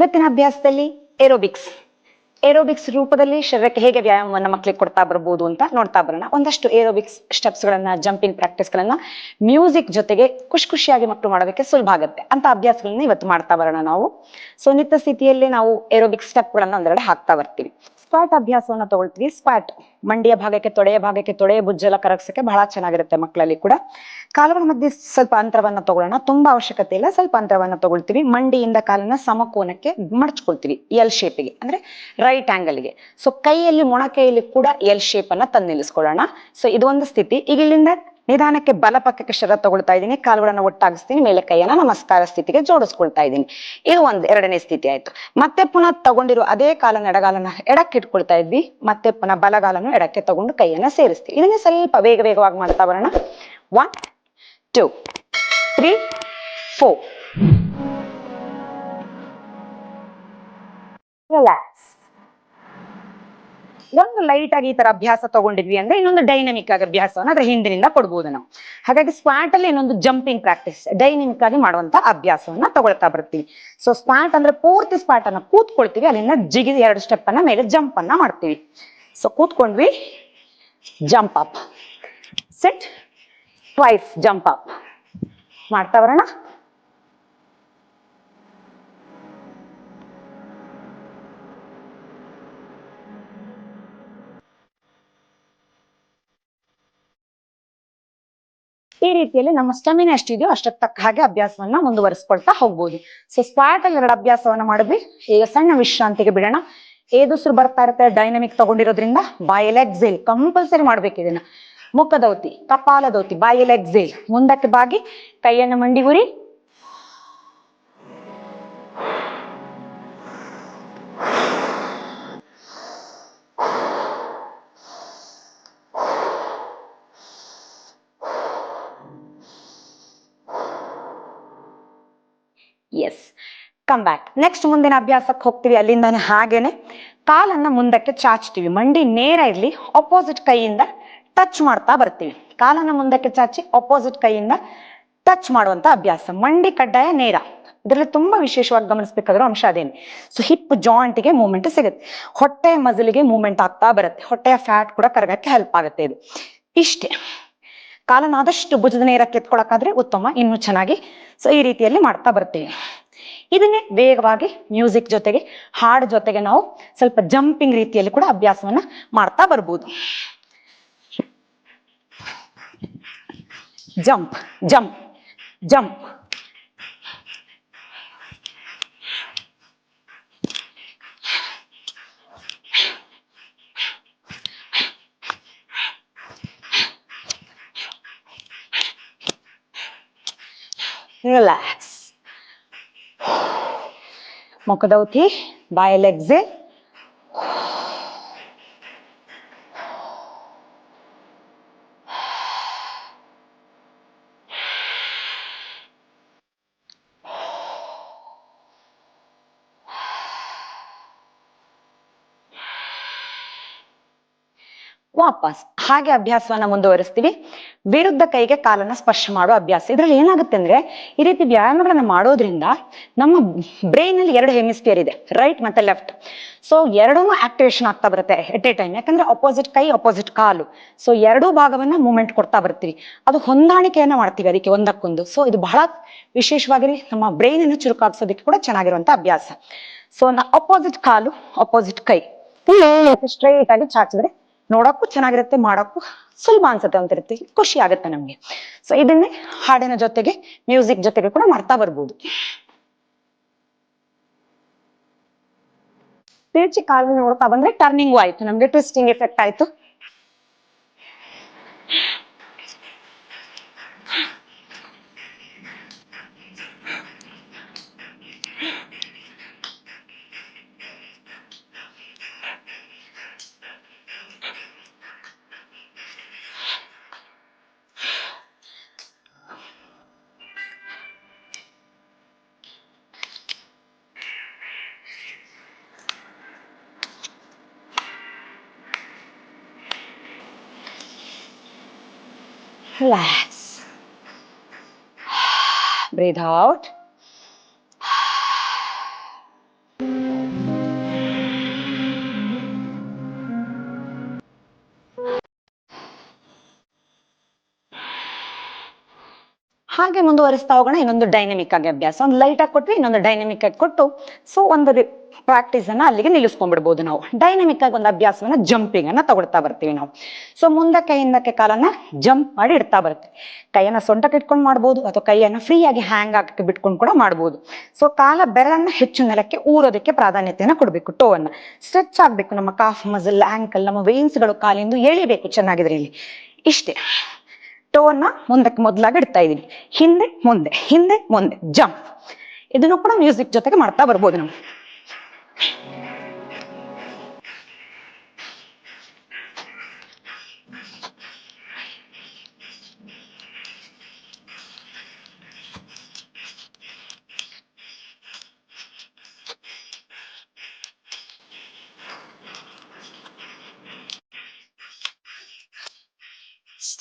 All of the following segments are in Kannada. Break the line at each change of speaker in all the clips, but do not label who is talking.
ಇವತ್ತಿನ ಅಭ್ಯಾಸದಲ್ಲಿ ಏರೋಬಿಕ್ಸ್ ಏರೋಬಿಕ್ಸ್ ರೂಪದಲ್ಲಿ ಶರೀರಕ್ಕೆ ಹೇಗೆ ವ್ಯಾಯಾಮವನ್ನ ಮಕ್ಕಳಿಗೆ ಕೊಡ್ತಾ ಬರ್ಬೋದು ಅಂತ ನೋಡ್ತಾ ಬರೋಣ. ಒಂದಷ್ಟು ಏರೋಬಿಕ್ಸ್ ಸ್ಟೆಪ್ಸ್ ಗಳನ್ನ, ಜಂಪಿಂಗ್ ಪ್ರಾಕ್ಟೀಸ್ ಗಳನ್ನ ಮ್ಯೂಸಿಕ್ ಜೊತೆಗೆ ಖುಷಿಯಾಗಿ ಮಕ್ಕಳು ಮಾಡೋದಕ್ಕೆ ಸುಲಭ ಆಗುತ್ತೆ ಅಂತ ಅಭ್ಯಾಸಗಳನ್ನ ಇವತ್ತು ಮಾಡ್ತಾ ಬರೋಣ ನಾವು. ಸೊ ನಿತ್ಯ ಸ್ಥಿತಿಯಲ್ಲಿ ನಾವು ಏರೋಬಿಕ್ಸ್ ಸ್ಟೆಪ್ ಗಳನ್ನ ಒಂದೆರಡು ಹಾಕ್ತಾ ಬರ್ತೀವಿ. ಸ್ಕ್ವಾಟ್ ಅಭ್ಯಾಸವನ್ನ ತಗೊಳ್ತೀವಿ. ಸ್ಕ್ವಾಟ್ ಮಂಡಿಯ ಭಾಗಕ್ಕೆ, ತೊಡೆಯ ಬುಜ್ಜೆಲ್ಲ ಕರಗಿಸಕ್ಕೆ ಬಹಳ ಚೆನ್ನಾಗಿರುತ್ತೆ ಮಕ್ಕಳಲ್ಲಿ ಕೂಡ. ಕಾಲುಗಳ ಮಧ್ಯೆ ಸ್ವಲ್ಪ ಅಂತರವನ್ನ ತಗೊಳ್ಳೋಣ. ತುಂಬಾ ಅವಶ್ಯಕತೆ ಇಲ್ಲ, ಸ್ವಲ್ಪ ಅಂತರವನ್ನ ತಗೊಳ್ತೀವಿ. ಮಂಡಿಯಿಂದ ಕಾಲನ್ನ ಸಮಕೋನಕ್ಕೆ ಮಡಚ್ಕೊಳ್ತೀವಿ, ಎಲ್ ಶೇಪಿಗೆ, ಅಂದ್ರೆ ರೈಟ್ ಆಂಗಲ್ಗೆ. ಸೊ ಕೈಯಲ್ಲಿ, ಮೊಣಕೈಯಲ್ಲಿ ಕೂಡ ಎಲ್ ಶೇಪ್ ಅನ್ನ ತಂದು ನಿಲ್ಲಿಸ್ಕೊಳ್ಳೋಣ. ಸೊ ಇದೊಂದು ಸ್ಥಿತಿ. ಈಗ ಇಲ್ಲಿಂದ ನಿಧಾನಕ್ಕೆ ಬಲಪಕ್ಕಕ್ಕೆ ಶರೀರ ತಗೊಳ್ತಾ ಇದ್ದೀನಿ, ಕಾಲುಗಳನ್ನ ಒಟ್ಟಾಗಿಸ್ತೀನಿ, ಮೇಲೆ ಕೈಯನ್ನ ನಮಸ್ಕಾರ ಸ್ಥಿತಿಗೆ ಜೋಡಿಸ್ಕೊಳ್ತಾ ಇದ್ದೀನಿ. ಇದು ಎರಡನೇ ಸ್ಥಿತಿ ಆಯ್ತು. ಮತ್ತೆ ಪುನಃ ತಗೊಂಡಿರೋ ಅದೇ ಕಾಲನ್ನ, ಎಡಗಾಲನ್ನ ಎಡಕ್ಕೆ ಇಟ್ಕೊಳ್ತಾ ಇದ್ವಿ, ಮತ್ತೆ ಪುನಃ ಬಲಗಾಲನ್ನು ಎಡಕ್ಕೆ ತಗೊಂಡು ಕೈಯನ್ನ ಸೇರಿಸ್ತೀವಿ. ಇದನ್ನೇ ಸ್ವಲ್ಪ ವೇಗವಾಗಿ ಮಾಡ್ತಾ ಬರೋಣ. 1 2 3 4. ರಿಲ್ಯಾಕ್ಸ್. ಒಂದು ಲೈಟ್ ಆಗಿ ಈ ತರ ಅಭ್ಯಾಸ ತಗೊಂಡಿದ್ವಿ ಅಂದ್ರೆ ಇನ್ನೊಂದು ಡೈನಮಿಕ್ ಆಗಿ ಅಭ್ಯಾಸವನ್ನ ಅದ್ರ ಹಿಂದಿನಿಂದ ಕೊಡ್ಬೋದು ನಾವು. ಹಾಗಾಗಿ ಸ್ಕ್ವಾಟ್ ಅಲ್ಲಿ ಇನ್ನೊಂದು ಜಂಪಿಂಗ್ ಪ್ರಾಕ್ಟೀಸ್, ಡೈನಮಿಕ್ ಆಗಿ ಮಾಡುವಂತ ಅಭ್ಯಾಸವನ್ನ ತಗೊಳ್ತಾ ಬರ್ತೀವಿ. ಸೊ ಸ್ಕ್ವಾಟ್ ಅಂದ್ರೆ ಪೂರ್ತಿ ಸ್ಕ್ವಾಟ್ ಅನ್ನ ಕೂತ್ಕೊಳ್ತೀವಿ, ಅಲ್ಲಿಂದ ಜಿಗಿದು 2 ಸ್ಟೆಪ್ ಅನ್ನ ಮೇಲೆ ಜಂಪ್ ಅನ್ನ ಮಾಡ್ತೀವಿ. ಸೊ ಕೂತ್ಕೊಂಡ್ವಿ, ಜಂಪ್ ಅಪ್, ಸಿಟ್, ಟ್ವೈಸ್ ಜಂಪ್ ಅಪ್ ಮಾಡ್ತಾ ಬರೋಣ. ಈ ರೀತಿಯಲ್ಲಿ ನಮ್ಮ ಸ್ಟೆಮಿನಾ ಎಷ್ಟಿದೆಯೋ ಅಷ್ಟಕ್ಕೆ ತಕ್ಕ ಹಾಗೆ ಅಭ್ಯಾಸವನ್ನ ಮುಂದುವರಿಸ್ಕೊಳ್ತಾ ಹೋಗ್ಬೋದು. ಸೊ ಸ್ಕ್ವಾಟ್ ಅಲ್ಲಿ 2 ಅಭ್ಯಾಸವನ್ನ ಮಾಡಿದ್ವಿ. ಈಗ ಸಣ್ಣ ವಿಶ್ರಾಂತಿಗೆ ಬಿಡೋಣ. ಏದುಸಿರು ಬರ್ತಾ ಇರುತ್ತೆ, ಡೈನಮಿಕ್ ತಗೊಂಡಿರೋದ್ರಿಂದ ಬಾಯಲ್ಲಿ ಎಕ್ಸೇಲ್ ಕಂಪಲ್ಸರಿ ಮಾಡ್ಬೇಕು ಇದನ್ನ. ಮುಖದೌತಿ, ಕಪಾಲದೌತಿ, ಬಾಯಲ್ಲಿ ಎಕ್ಸೇಲ್, ಮುಂದಕ್ಕೆ ಬಾಗಿ ಕೈಯನ್ನ ಮಂಡಿ ಗುರಿ, ಎಸ್, ಕಮ್ ಬ್ಯಾಕ್. ನೆಕ್ಸ್ಟ್ ಮುಂದಿನ ಅಭ್ಯಾಸಕ್ಕೆ ಹೋಗ್ತೀವಿ. ಅಲ್ಲಿಂದಾನೆ ಹಾಗೇನೆ ಕಾಲನ್ನ ಮುಂದಕ್ಕೆ ಚಾಚ್ತೀವಿ, ಮಂಡಿ ನೇರ ಇರ್ಲಿ, ಅಪೋಸಿಟ್ ಕೈಯಿಂದ ಟಚ್ ಮಾಡ್ತಾ ಬರ್ತೀವಿ. ಕಾಲನ್ನ ಮುಂದಕ್ಕೆ ಚಾಚಿ ಅಪೋಸಿಟ್ ಕೈಯಿಂದ ಟಚ್ ಮಾಡುವಂತ ಅಭ್ಯಾಸ. ಮಂಡಿ ಕಡ್ಡಾಯ ನೇರ. ಇದರಲ್ಲಿ ತುಂಬಾ ವಿಶೇಷವಾಗಿ ಗಮನಿಸಬೇಕಾಗಿರೋ ಅಂಶ ಅದೇನೆ. ಸೊ ಹಿಪ್ ಜಾಯಿಂಟ್ಗೆ ಮೂವ್ಮೆಂಟ್ ಸಿಗುತ್ತೆ, ಹೊಟ್ಟೆಯ ಮಜಲಿಗೆ ಮೂವ್ಮೆಂಟ್ ಆಗ್ತಾ ಬರುತ್ತೆ, ಹೊಟ್ಟೆಯ ಫ್ಯಾಟ್ ಕೂಡ ಕರಗಕ್ಕೆ ಹೆಲ್ಪ್ ಆಗುತ್ತೆ ಇದು. ಇಷ್ಟೇ. ಕಾಲನ್ನ ಆದಷ್ಟು ಭುಜದ ನೇರಕ್ಕೆ ಎತ್ಕೊಳಕಾದ್ರೆ ಉತ್ತಮ, ಇನ್ನು ಚೆನ್ನಾಗಿ. ಸೊ ಈ ರೀತಿಯಲ್ಲಿ ಮಾಡ್ತಾ ಬರ್ತೀವಿ. ಇದನ್ನೇ ವೇಗವಾಗಿ ಮ್ಯೂಸಿಕ್ ಜೊತೆಗೆ, ಹಾಡ್ ಜೊತೆಗೆ ನಾವು ಸ್ವಲ್ಪ ಜಂಪಿಂಗ್ ರೀತಿಯಲ್ಲಿ ಕೂಡ ಅಭ್ಯಾಸವನ್ನ ಮಾಡ್ತಾ ಬರ್ಬೋದು. Jump jump jump. ರಿಲ್ಯಾಕ್ಸ್. ಮುಖದೌತಿ, ಬಾಯಲ್ಲಿ ಎಕ್ಸೇಲ್, ವಾಪಸ್ ಹಾಗೆ ಅಭ್ಯಾಸವನ್ನ ಮುಂದುವರಿಸ್ತೀವಿ. ವಿರುದ್ಧ ಕೈಗೆ ಕಾಲನ್ನ ಸ್ಪರ್ಶ ಮಾಡೋ ಅಭ್ಯಾಸ. ಇದ್ರಲ್ಲಿ ಏನಾಗುತ್ತೆ ಅಂದ್ರೆ, ಈ ರೀತಿ ವ್ಯಾಯಾಮಗಳನ್ನ ಮಾಡೋದ್ರಿಂದ ನಮ್ಮ ಬ್ರೈನ್ ಅಲ್ಲಿ 2 ಹೆಮಿಸ್ಫಿಯರ್ ಇದೆ, ರೈಟ್ ಮತ್ತೆ ಲೆಫ್ಟ್. ಸೊ ಎರಡೂ ಆಕ್ಟಿವೇಶನ್ ಆಗ್ತಾ ಬರುತ್ತೆ ಎಟ್ ಎ ಟೈಮ್. ಯಾಕಂದ್ರೆ ಅಪೋಸಿಟ್ ಕೈ, ಅಪೋಸಿಟ್ ಕಾಲು. ಸೊ ಎರಡೂ ಭಾಗವನ್ನ ಮೂವ್ಮೆಂಟ್ ಕೊಡ್ತಾ ಬರ್ತೀವಿ, ಅದು ಹೊಂದಾಣಿಕೆಯನ್ನ ಮಾಡ್ತೀವಿ ಅದಕ್ಕೆ ಒಂದಕ್ಕೊಂದು. ಸೊ ಇದು ಬಹಳ ವಿಶೇಷವಾಗಿ ನಮ್ಮ ಬ್ರೈನ್ ಅನ್ನು ಚುರುಕಾಗಿಸೋದಕ್ಕೆ ಕೂಡ ಚೆನ್ನಾಗಿರುವಂತ ಅಭ್ಯಾಸ. ಸೊ ಅಪೋಸಿಟ್ ಕಾಲು, ಅಪೋಸಿಟ್ ಕೈ ಸ್ಟ್ರೈಟ್ ಆಗಿ ಚಾಚಿದ್ರೆ ನೋಡಕ್ಕೂ ಚೆನ್ನಾಗಿರುತ್ತೆ, ಮಾಡೋಕ್ಕೂ ಸುಲಭ ಅನ್ಸುತ್ತೆ ಅಂತಿರುತ್ತೆ, ಖುಷಿ ಆಗುತ್ತೆ ನಮ್ಗೆ. ಸೊ ಇದನ್ನೇ ಹಾಡಿನ ಜೊತೆಗೆ, ಮ್ಯೂಸಿಕ್ ಜೊತೆಗೆ ಕೂಡ ಮಾಡ್ತಾ ಬರ್ಬೋದು. ತಿರ್ಚಿ ಕಾಲು ನೋಡ್ತಾ ಬಂದ್ರೆ ಟರ್ನಿಂಗ್ ಆಯ್ತು, ನಮ್ಗೆ ಟ್ವಿಸ್ಟಿಂಗ್ ಎಫೆಕ್ಟ್ ಆಯ್ತು. Relax. Breathe out. ಹಾಗೆ ಮುಂದುವರಿಸ್ತಾ ಹೋಗೋಣ. ಇನ್ನೊಂದು ಡೈನಮಿಕ್ ಆಗಿ ಅಭ್ಯಾಸ, ಒಂದು ಲೈಟ್ ಆಗಿ ಕೊಟ್ವಿ, ಇನ್ನೊಂದು ಡೈನಮಿಕ್ ಆಗಿ ಕೊಟ್ಟು ಸೊ ಒಂದು ಪ್ರಾಕ್ಟೀಸ್ ಅನ್ನ ಅಲ್ಲಿಗೆ ನಿಲ್ಲಿಸ್ಕೊಂಡ್ಬಿಡ್ಬೋದು. ನಾವು ಡೈನಮಿಕ್ ಆಗಿ ಒಂದು ಅಭ್ಯಾಸವನ್ನ ಜಂಪಿಂಗ್ ಅನ್ನ ತಗೊಳ್ತಾ ಬರ್ತೀವಿ ನಾವು. ಸೊ ಮುಂದಕ್ಕೆ ಹಿಂದಕ್ಕೆ ಕಾಲನ್ನ ಜಂಪ್ ಮಾಡಿ ಇಡ್ತಾ ಬರ್ತೀವಿ. ಕೈಯನ್ನ ಸೊಂಟಕ್ಕೆ ಇಟ್ಕೊಂಡು ಮಾಡ್ಬೋದು, ಅಥವಾ ಕೈಯನ್ನ ಫ್ರೀ ಆಗಿ ಹ್ಯಾಂಗ್ ಹಾಕಿ ಬಿಟ್ಕೊಂಡು ಕೂಡ ಮಾಡ್ಬೋದು. ಸೊ ಕಾಲ ಬೆರಳನ್ನ ಹೆಚ್ಚು ನೆಲಕ್ಕೆ ಊರೋದಕ್ಕೆ ಪ್ರಾಧಾನ್ಯತೆಯನ್ನ ಕೊಡಬೇಕು. ಟೋ ಅನ್ನ ಸ್ಟ್ರೆಚ್ ಆಗ್ಬೇಕು, ನಮ್ಮ ಕಾಫ್ ಮಸಲ್, ಆಂಕಲ್, ನಮ್ಮ ವೇನ್ಸ್ಗಳು ಕಾಲಿಂದು ಎಳಿಬೇಕು ಚೆನ್ನಾಗಿದ್ರೆ ಇಲ್ಲಿ. ಇಷ್ಟೇ. ಟೋ ಅನ್ನ ಮುಂದಕ್ಕೆ ಮೊದಲಾಗಿ ಇಡ್ತಾ ಇದೀನಿ, ಹಿಂದೆ ಮುಂದೆ ಹಿಂದೆ ಮುಂದೆ ಜಂಪ್. ಇದನ್ನು ಕೂಡ ಮ್ಯೂಸಿಕ್ ಜೊತೆಗೆ ಮಾಡ್ತಾ ಬರ್ಬೋದು ನಾವು.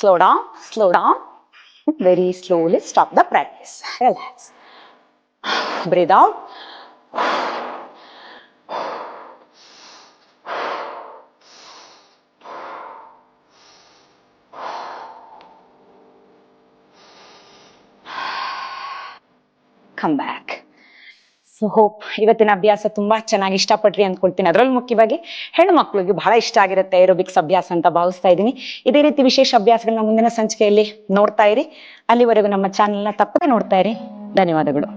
Slow down, slow down. Very slowly stop the practice. Relax. Breathe out. Come back. So hope ಇವತ್ತಿನ ಅಭ್ಯಾಸ ತುಂಬಾ ಚೆನ್ನಾಗಿ ಇಷ್ಟಪಟ್ರಿ ಅಂದ್ಕೊಳ್ತೀನಿ. ಅದ್ರಲ್ಲಿ ಮುಖ್ಯವಾಗಿ ಹೆಣ್ಣು ಮಕ್ಕಳಿಗೆ ಬಹಳ ಇಷ್ಟ ಆಗಿರುತ್ತೆ ಏರೋಬಿಕ್ಸ್ ಅಭ್ಯಾಸ ಅಂತ ಭಾವಿಸ್ತಾ ಇದ್ದೀನಿ. ಇದೇ ರೀತಿ ವಿಶೇಷ ಅಭ್ಯಾಸಗಳನ್ನ ಮುಂದಿನ ಸಂಚಿಕೆಯಲ್ಲಿ ನೋಡ್ತಾ ಇರಿ. ಅಲ್ಲಿವರೆಗೂ ನಮ್ಮ ಚಾನೆಲ್ನ ತಪ್ಪದೆ ನೋಡ್ತಾ ಇರಿ. ಧನ್ಯವಾದಗಳು.